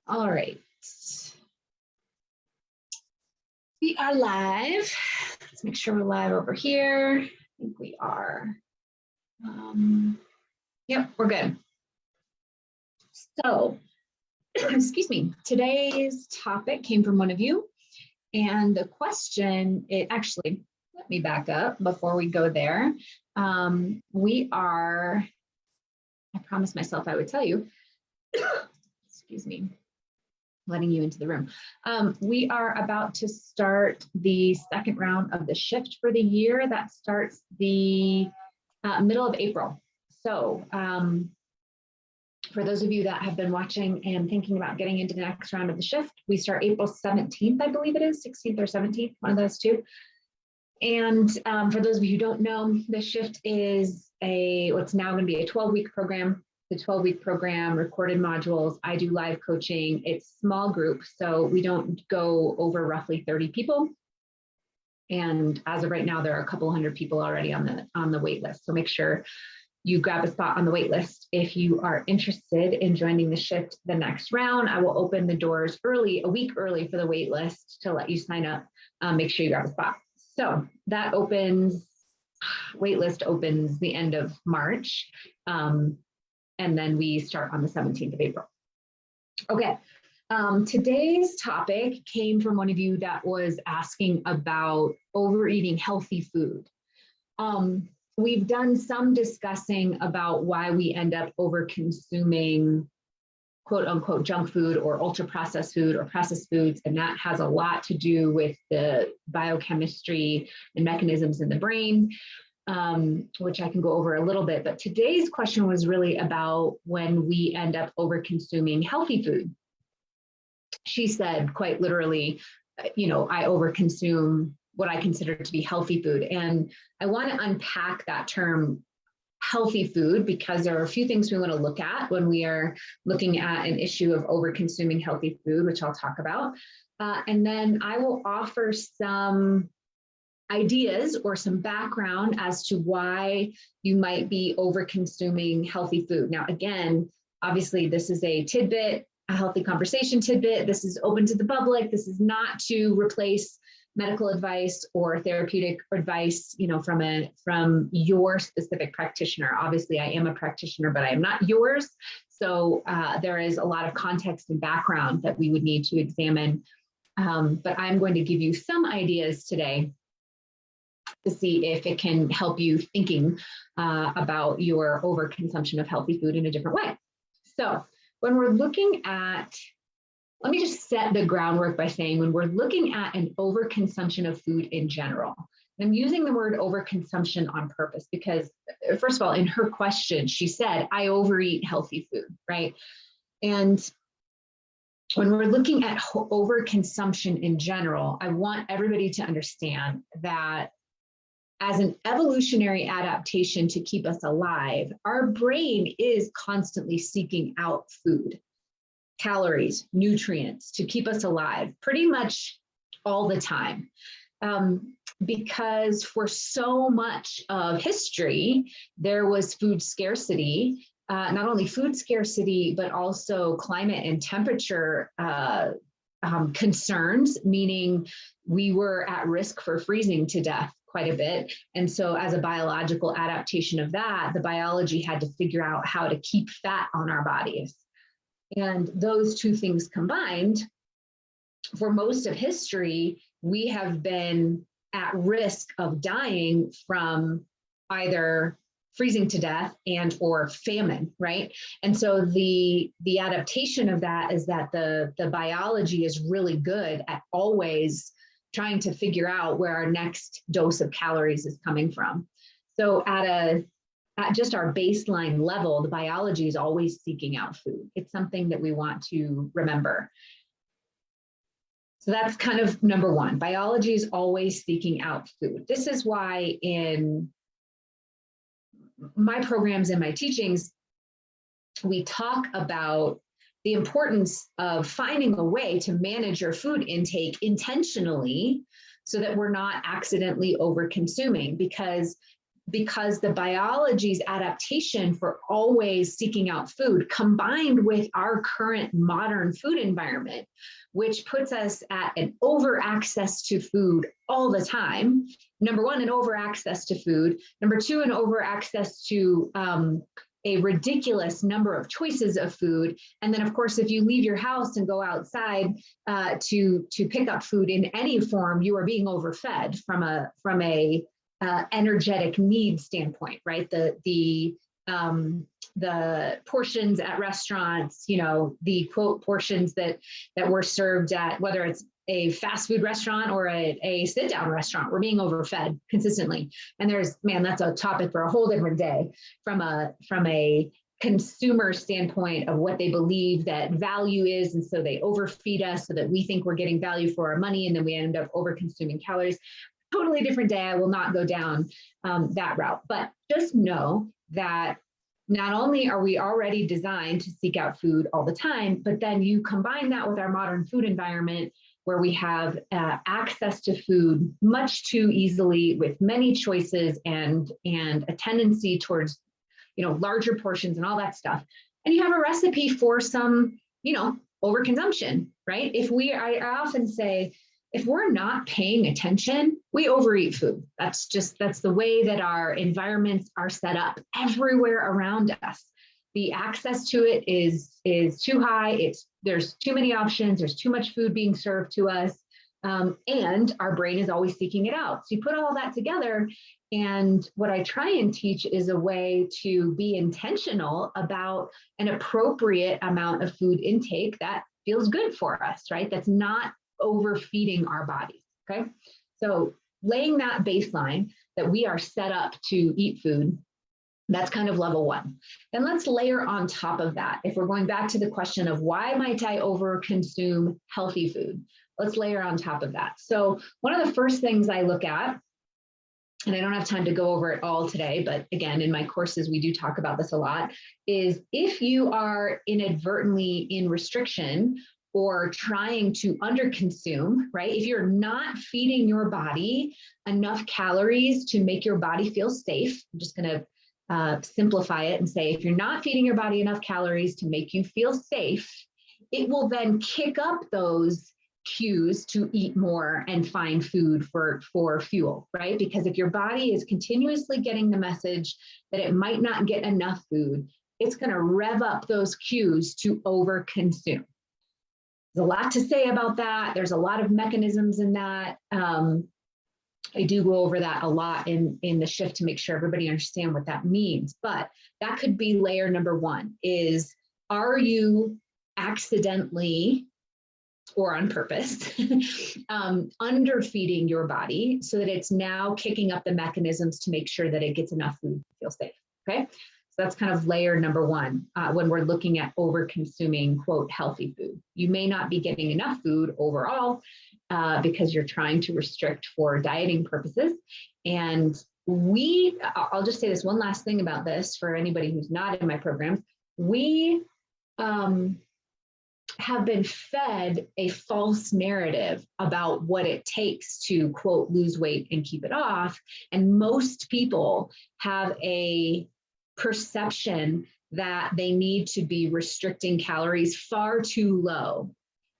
All right. We are live. Let's make sure we're live over here. I think we are. Yep, we're good. So, excuse me, today's topic came from one of you. And the question, let me back up before we go there. I promised myself I would tell you, excuse me, letting you into the room. We are about to start the second round of the shift for the year. That starts the middle of April. So for those of you that have been watching and thinking about getting into the next round of the shift, we start April 17th, I believe it is, 16th or 17th, one of those two. And for those of you who don't know, the shift is what's now going to be a 12-week program. The 12-week program, recorded modules. I do live coaching. It's small group, so we don't go over roughly 30 people. And as of right now, there are a couple hundred people already on the wait list. So make sure you grab a spot on the wait list. If you are interested in joining the shift the next round, I will open the doors early, a week early for the wait list to let you sign up. Make sure you grab a spot. So that wait list opens the end of March. And then we start on the 17th of April. Okay, today's topic came from one of you that was asking about overeating healthy food. We've done some discussing about why we end up over consuming quote unquote junk food or ultra processed food or processed foods. And that has a lot to do with the biochemistry and mechanisms in the brain. Which I can go over a little bit, but today's question was really about when we end up over consuming healthy food. She said quite literally, I over consume what I consider to be healthy food. And I want to unpack that term healthy food because there are a few things we want to look at when we are looking at an issue of over consuming healthy food, which I'll talk about. And then I will offer some ideas or some background as to why you might be over consuming healthy food. Now, again, obviously this is a tidbit, a healthy conversation tidbit. This is open to the public. This is not to replace medical advice or therapeutic advice, from your specific practitioner. Obviously I am a practitioner, but I am not yours. So there is a lot of context and background that we would need to examine. But I'm going to give you some ideas today to see if it can help you thinking about your overconsumption of healthy food in a different way. So when we're looking at, let me just set the groundwork by saying when we're looking at an overconsumption of food in general, and I'm using the word overconsumption on purpose because first of all, in her question, she said, I overeat healthy food, right? And when we're looking at overconsumption in general, I want everybody to understand that as an evolutionary adaptation to keep us alive, our brain is constantly seeking out food, calories, nutrients to keep us alive pretty much all the time. Because for so much of history, there was food scarcity, not only food scarcity, but also climate and temperature concerns, meaning we were at risk for freezing to death quite a bit. And so as a biological adaptation of that, the biology had to figure out how to keep fat on our bodies. And those two things combined, for most of history, we have been at risk of dying from either freezing to death and or famine, right? And so the adaptation of that is that the biology is really good at always trying to figure out where our next dose of calories is coming from. So at just our baseline level, the biology is always seeking out food. It's something that we want to remember. So that's kind of number one. Biology is always seeking out food. This is why in my programs and my teachings, we talk about the importance of finding a way to manage your food intake intentionally so that we're not accidentally over consuming, because because the biology's adaptation for always seeking out food combined with our current modern food environment, which puts us at an over access to food all the time. Number one, an over access to food. Number two, an over access to a ridiculous number of choices of food. And then, of course, if you leave your house and go outside to pick up food in any form, you are being overfed from a energetic need standpoint, right? The portions at restaurants, you know, the quote portions that were served at, whether it's a fast food restaurant or a sit down restaurant, we're being overfed consistently. And that's a topic for a whole different day from a consumer standpoint of what they believe that value is. And so they overfeed us so that we think we're getting value for our money. And then we end up over consuming calories. Totally different day. I will not go down that route, but just know that not only are we already designed to seek out food all the time, but then you combine that with our modern food environment where we have access to food much too easily with many choices and a tendency towards, you know, larger portions and all that stuff. And you have a recipe for some, you know, overconsumption, right? I often say, if we're not paying attention, we overeat food. That's the way that our environments are set up everywhere around us. The access to it is too high. There's too many options. There's too much food being served to us. And our brain is always seeking it out. So you put all that together. And what I try and teach is a way to be intentional about an appropriate amount of food intake that feels good for us, right? That's not overfeeding our bodies, okay? So laying that baseline that we are set up to eat food, that's kind of level one. Then let's layer on top of that. If we're going back to the question of why might I overconsume healthy food, let's layer on top of that. So one of the first things I look at, and I don't have time to go over it all today, but again, in my courses, we do talk about this a lot, is if you are inadvertently in restriction or trying to underconsume, right? If you're not feeding your body enough calories to make your body feel safe, I'm just gonna simplify it and say, if you're not feeding your body enough calories to make you feel safe, it will then kick up those cues to eat more and find food for fuel, right? Because if your body is continuously getting the message that it might not get enough food, it's gonna rev up those cues to overconsume. There's a lot to say about that. There's a lot of mechanisms in that. I do go over that a lot in the shift to make sure everybody understands what that means. But that could be layer number one is, are you accidentally or on purpose underfeeding your body so that it's now kicking up the mechanisms to make sure that it gets enough food to feel safe, okay? So that's kind of layer number one when we're looking at over consuming, quote, healthy food. You may not be getting enough food overall because you're trying to restrict for dieting purposes. And I'll just say this one last thing about this for anybody who's not in my programs. We have been fed a false narrative about what it takes to, quote, lose weight and keep it off. And most people have a perception that they need to be restricting calories far too low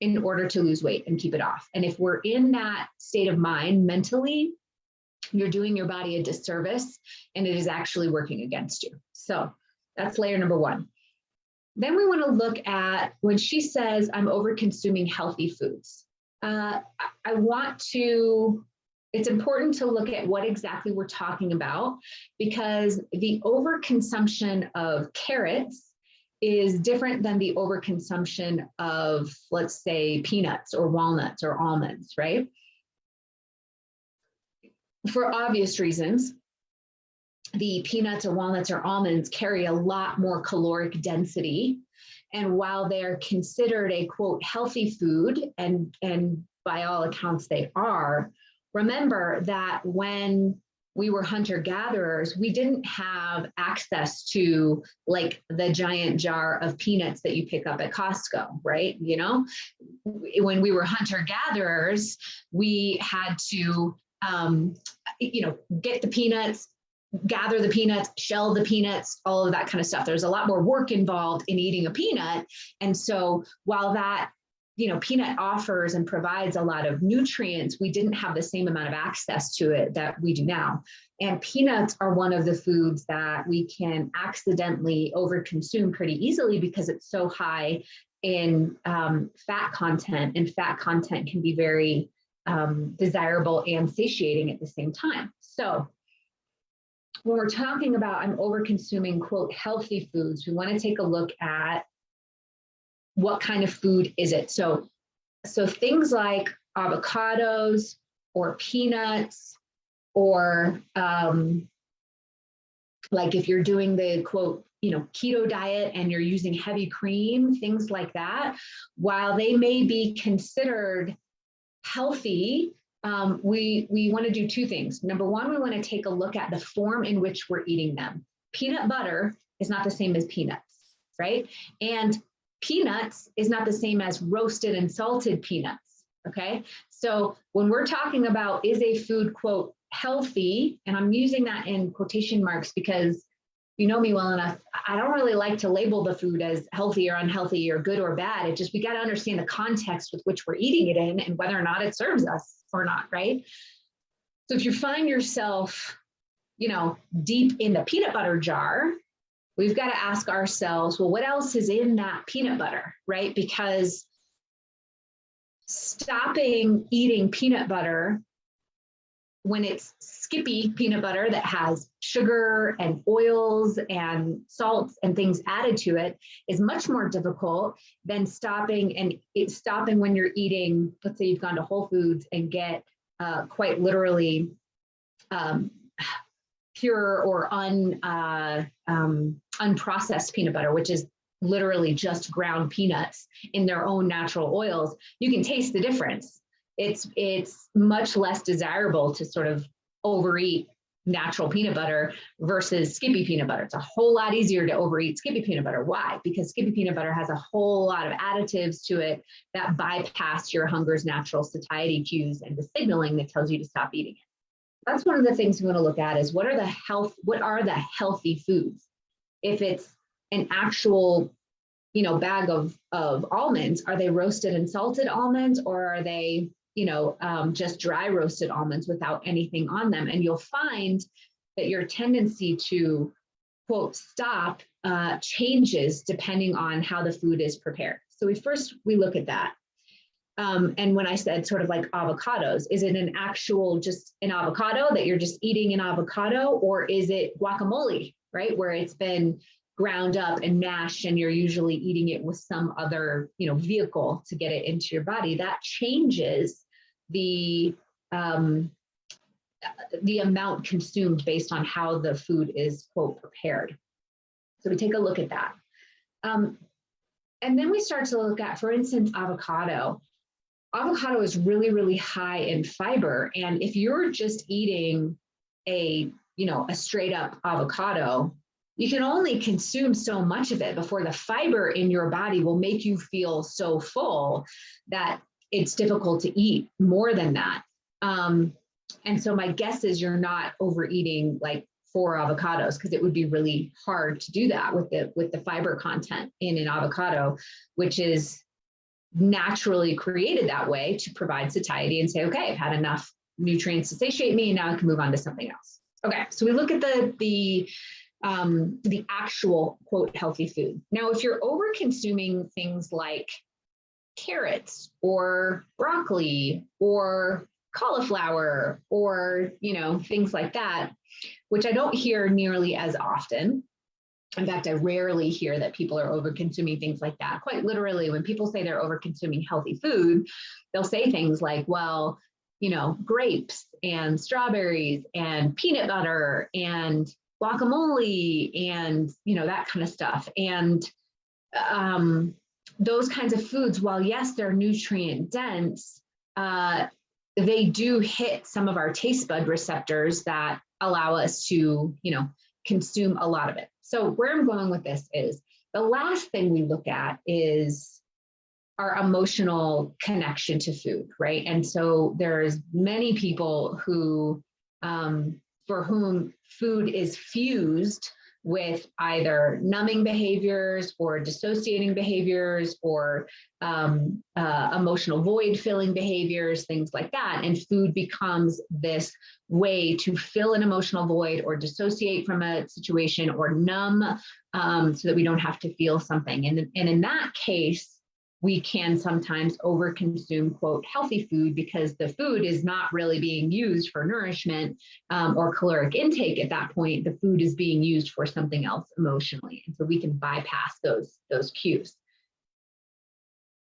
in order to lose weight and keep it off. And if we're in that state of mind mentally, you're doing your body a disservice and it is actually working against you. So that's layer number one. Then we want to look at when she says, I'm over consuming healthy foods. It's important to look at what exactly we're talking about, because the overconsumption of carrots is different than the overconsumption of, let's say, peanuts or walnuts or almonds, right? For obvious reasons, the peanuts or walnuts or almonds carry a lot more caloric density. And while they're considered a, quote, healthy food, and by all accounts they are, remember that when we were hunter-gatherers, we didn't have access to like the giant jar of peanuts that you pick up at Costco, right? You know, when we were hunter-gatherers, we had to, get the peanuts, gather the peanuts, shell the peanuts, all of that kind of stuff. There's a lot more work involved in eating a peanut. And so while that, peanut offers and provides a lot of nutrients, we didn't have the same amount of access to it that we do now. And peanuts are one of the foods that we can accidentally overconsume pretty easily because it's so high in fat content, and fat content can be very desirable and satiating at the same time. So when we're talking about I'm over-consuming, quote, healthy foods, we want to take a look at what kind of food is it. So things like avocados or peanuts, or like if you're doing the, quote, keto diet and you're using heavy cream, things like that, while they may be considered healthy, we want to do two things. Number one, we want to take a look at the form in which we're eating them. Peanut butter is not the same as peanuts, right? And peanuts is not the same as roasted and salted peanuts, okay? So when we're talking about is a food, quote, healthy, and I'm using that in quotation marks because you know me well enough, I don't really like to label the food as healthy or unhealthy or good or bad. It just, we got to understand the context with which we're eating it in and whether or not it serves us or not, right? So if you find yourself, deep in the peanut butter jar, we've got to ask ourselves, well, what else is in that peanut butter, right? Because stopping eating peanut butter when it's Skippy peanut butter that has sugar and oils and salts and things added to it is much more difficult than stopping when you're eating, let's say you've gone to Whole Foods and get quite literally pure or unprocessed peanut butter, which is literally just ground peanuts in their own natural oils. You can taste the difference. It's much less desirable to sort of overeat natural peanut butter versus Skippy peanut butter. It's a whole lot easier to overeat Skippy peanut butter. Why? Because Skippy peanut butter has a whole lot of additives to it that bypass your hunger's natural satiety cues and the signaling that tells you to stop eating it. That's one of the things we want to look at is what are the healthy foods? If it's an actual, bag of almonds, are they roasted and salted almonds, or are they, just dry roasted almonds without anything on them? And you'll find that your tendency to, quote, stop changes depending on how the food is prepared. So we look at that. And when I said sort of like avocados, is it an actual just an avocado that you're just eating an avocado, or is it guacamole, right? Where it's been ground up and mashed and you're usually eating it with some other, vehicle to get it into your body. That changes the amount consumed based on how the food is, quote, prepared. So we take a look at that. And then we start to look at, for instance, avocado. Avocado is really, really high in fiber. And if you're just eating a straight up avocado, you can only consume so much of it before the fiber in your body will make you feel so full that it's difficult to eat more than that. And so my guess is you're not overeating like 4 avocados, because it would be really hard to do that with the fiber content in an avocado, which is naturally created that way to provide satiety and say, okay, I've had enough nutrients to satiate me, and now I can move on to something else. Okay, so we look at the actual, quote, healthy food. Now, if you're over consuming things like carrots or broccoli or cauliflower or, things like that, which I don't hear nearly as often. In fact, I rarely hear that people are over consuming things like that. Quite literally, when people say they're over consuming healthy food, they'll say things like, well, grapes and strawberries and peanut butter and guacamole and, that kind of stuff. And those kinds of foods, while yes, they're nutrient dense, they do hit some of our taste bud receptors that allow us to, consume a lot of it. So where I'm going with this is the last thing we look at is our emotional connection to food, right? And so there's many people who, for whom food is fused with either numbing behaviors or dissociating behaviors or emotional void filling behaviors, things like that. And food becomes this way to fill an emotional void or dissociate from a situation or numb so that we don't have to feel something. And in that case, we can sometimes overconsume, quote, healthy food because the food is not really being used for nourishment or caloric intake at that point. The food is being used for something else emotionally. And so we can bypass those cues.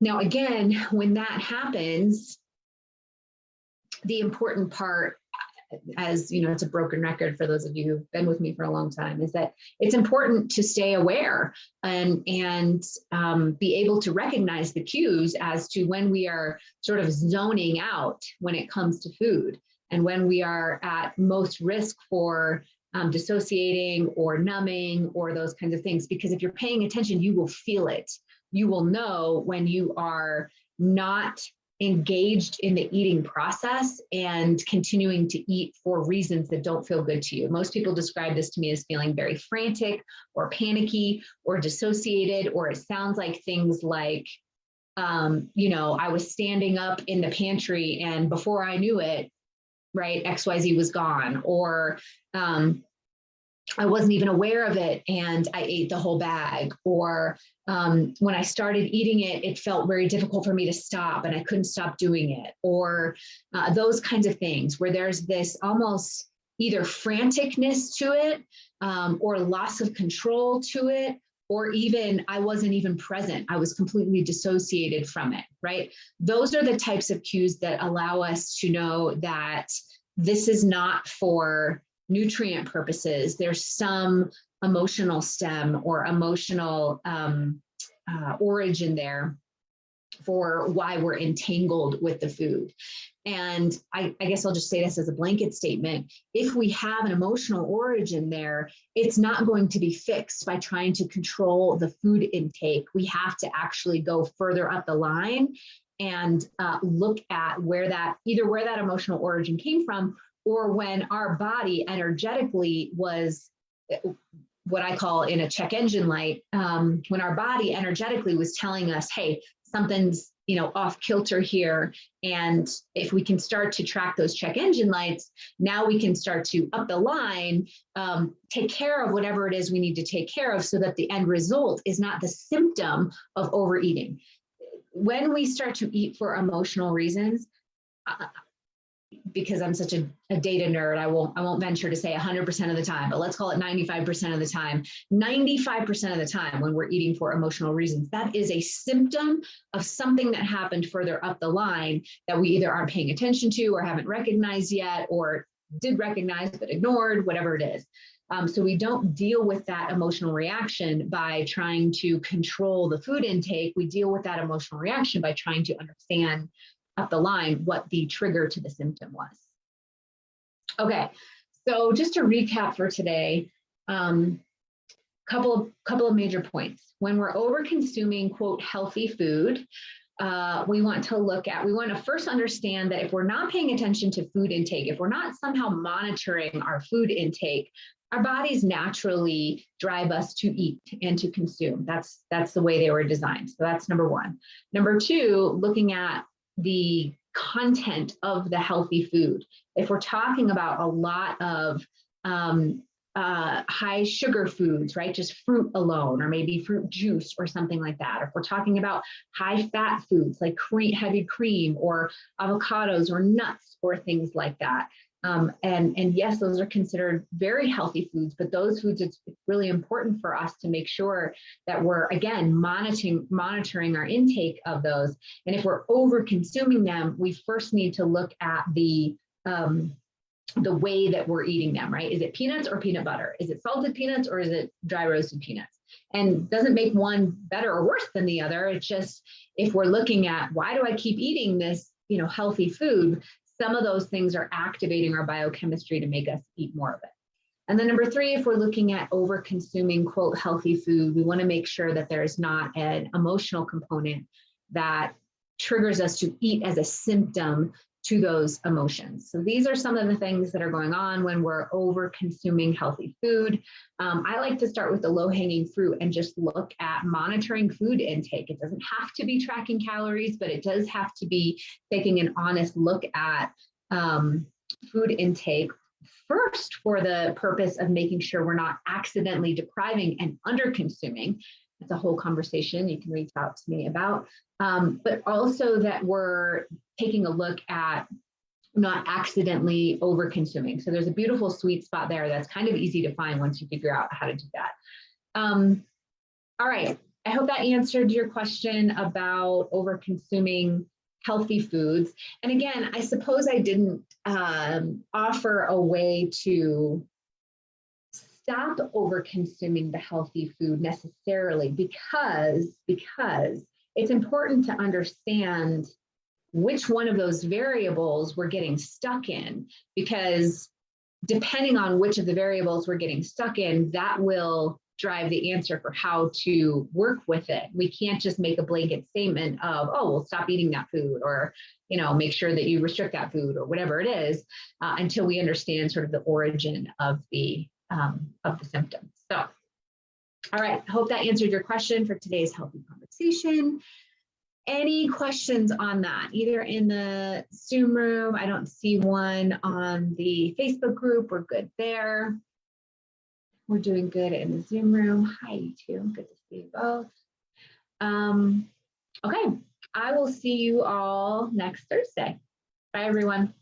Now, again, when that happens, the important part, as you know, it's a broken record for those of you who've been with me for a long time, is that it's important to stay aware and be able to recognize the cues as to when we are sort of zoning out when it comes to food and when we are at most risk for dissociating or numbing or those kinds of things. Because if you're paying attention, you will feel it. You will know when you are not engaged in the eating process and continuing to eat for reasons that don't feel good to you. Most people describe this to me as feeling very frantic or panicky or dissociated, or it sounds like things like, I was standing up in the pantry and before I knew it, right, XYZ was gone, or I wasn't even aware of it and I ate the whole bag, or when I started eating it, it felt very difficult for me to stop and I couldn't stop doing it, or those kinds of things where there's this almost either franticness to it or loss of control to it, or even I wasn't even present. I was completely dissociated from it, right? Those are the types of cues that allow us to know that this is not for nutrient purposes. There's some emotional stem or emotional origin there for why we're entangled with the food. And I guess I'll just say this as a blanket statement. If we have an emotional origin there, it's not going to be fixed by trying to control the food intake. We have to actually go further up the line and look at either where that emotional origin came from, or when our body energetically was what I call in a check engine light, when our body energetically was telling us, hey, something's off kilter here. And if we can start to track those check engine lights, now we can start to up the line, take care of whatever it is we need to take care of so that the end result is not the symptom of overeating. When we start to eat for emotional reasons, because I'm such a data nerd, I won't venture to say 100% of the time, but let's call it 95% of the time. 95% of the time when we're eating for emotional reasons, that is a symptom of something that happened further up the line that we either aren't paying attention to or haven't recognized yet, or did recognize but ignored, whatever it is. So we don't deal with that emotional reaction by trying to control the food intake. We deal with that emotional reaction by trying to understand up the line what the trigger to the symptom was. Okay, so just to recap for today, couple of major points. When we're over consuming, quote, healthy food, we want to first understand that if we're not paying attention to food intake, if we're not somehow monitoring our food intake, our bodies naturally drive us to eat and to consume. That's the way they were designed. So that's number one. Number two, looking at the content of the healthy food. If we're talking about a lot of high sugar foods, right? Just fruit alone, or maybe fruit juice or something like that. If we're talking about high fat foods like heavy cream or avocados or nuts or things like that. And yes, those are considered very healthy foods, but those foods, it's really important for us to make sure that we're, again, monitoring our intake of those. And if we're over consuming them, we first need to look at the way that we're eating them, right? Is it peanuts or peanut butter? Is it salted peanuts or is it dry roasted peanuts? And doesn't make one better or worse than the other. It's just, if we're looking at why do I keep eating this, healthy food, some of those things are activating our biochemistry to make us eat more of it. And then number three, if we're looking at over consuming, quote, healthy food, we want to make sure that there's not an emotional component that triggers us to eat as a symptom to those emotions. So these are some of the things that are going on when we're over consuming healthy food. I like to start with the low-hanging fruit and just look at monitoring food intake. It doesn't have to be tracking calories, but it does have to be taking an honest look at food intake first for the purpose of making sure we're not accidentally depriving and under consuming. It's a whole conversation you can reach out to me about, but also that we're taking a look at not accidentally over consuming. So there's a beautiful sweet spot there that's kind of easy to find once you figure out how to do that. All right, I hope that answered your question about over consuming healthy foods. And again, I suppose I didn't offer a way to stop over consuming the healthy food necessarily, because it's important to understand which one of those variables we're getting stuck in, because depending on which of the variables we're getting stuck in, that will drive the answer for how to work with it. We can't just make a blanket statement of, oh, well, stop eating that food, or, make sure that you restrict that food, or whatever it is, until we understand sort of the origin of the symptoms. So, all right, I hope that answered your question for today's healthy conversation. Any questions on that, either in the Zoom room? I don't see one on the Facebook group. We're good there. We're doing good in the Zoom room. Hi, you two. Good to see you both. Okay, I will see you all next Thursday. Bye, everyone.